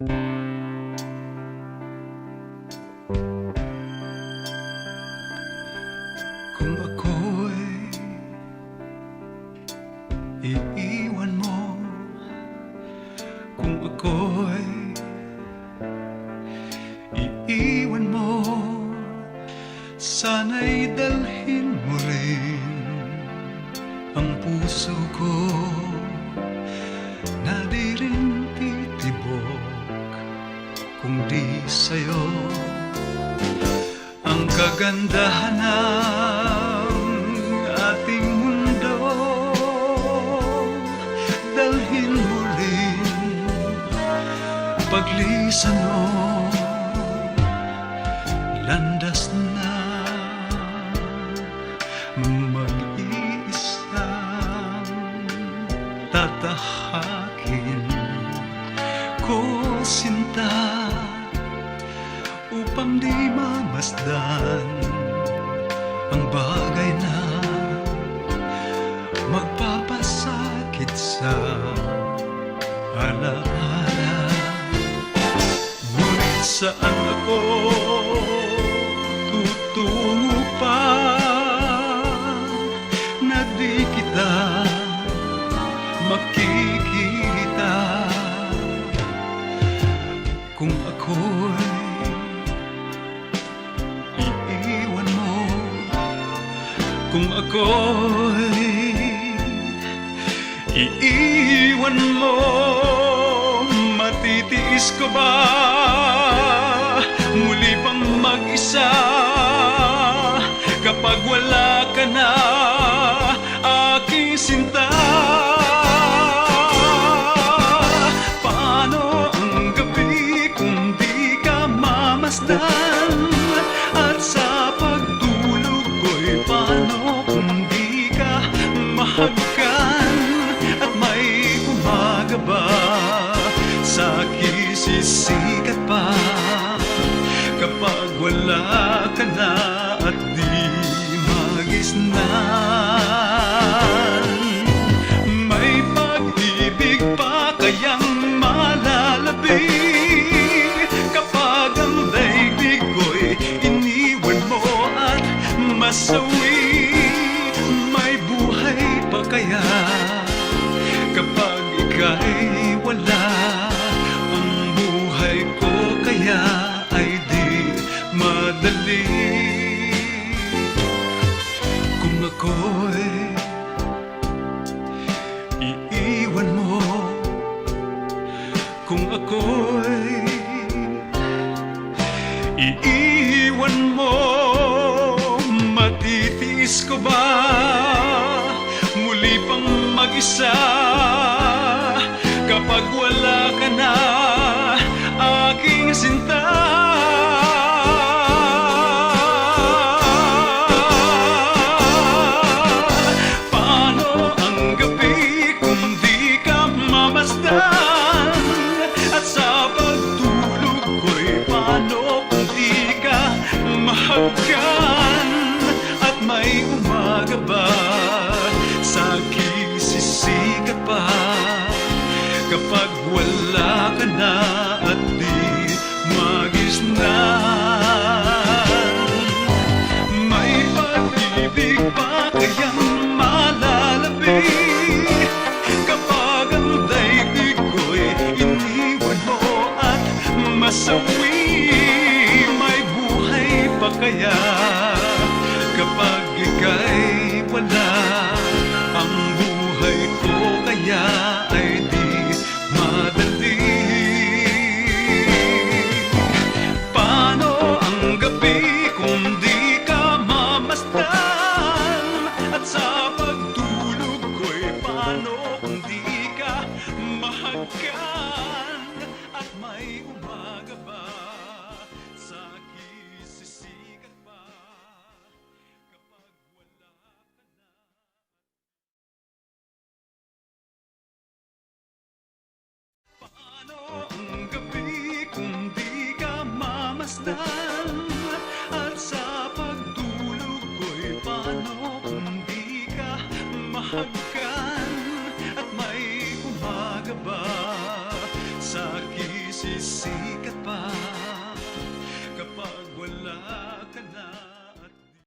Kung ako'y iiwan mo, kung ako'y iiwan mo, sana'y dalhin mo rin ang puso ko na di rin titibok kung di sa'yo. Ang kagandahan ng ating mundo, dalhin mo rin paglisan mo, landas na mag-iisang tatahakin ko, sinta, upang di mamasdan ang bagay na magpapasakit sa alaala. Ngunit saan ako tutungo pa na di kita makikita? Kung ako'y iiwan mo, kung ako'y iiwan mo, matitiis ko ba muli pang mag-isa kapag wala ka na, aking sinta? Paano ang gabi kung di ka mamasdan? At sa pagtulog ko'y paano kung di ka mahagkan? At may umaga ba sa akin sisikat pa kapag wala ka na at di magisnan? May pag-ibig pa kayang malalabi kapag ang daigdig ko'y iniwan mo at masawi? May buhay pa kaya kapag ika'y wala? Ang buhay ko kaya ay di madali. Kung ako'y iiwan mo, kung ako'y iiwan mo, matitiis ko ba muli pang mag-isa kapag wala ka na, aking sinta? Paano ang gabi kung di ka mamasdan? At sa pagtulog ko'y paano kung di ka mahagkan? At may umaga ba sa akin sisikat pa kapag wala ka na at di magisnan? May pag-ibig pa kayang malalabi kapag ang daigdig ko'y iniwan mo at masawi? May buhay pa kaya kapag ika'y wala? Ang buhay ko kaya ay di madali. Paano ang gabi kung di ka mamasdan? At sa pagtulog ko'y paano kung di ka mahagkan? At may umaga ba sa akin sisikat pa kapag wala ka na? Paano ang gabi kung di ka mamasdan? At sa pagtulog ko'y paano kung di ka mahagkan? At may umaga ba sa akin sisikat pa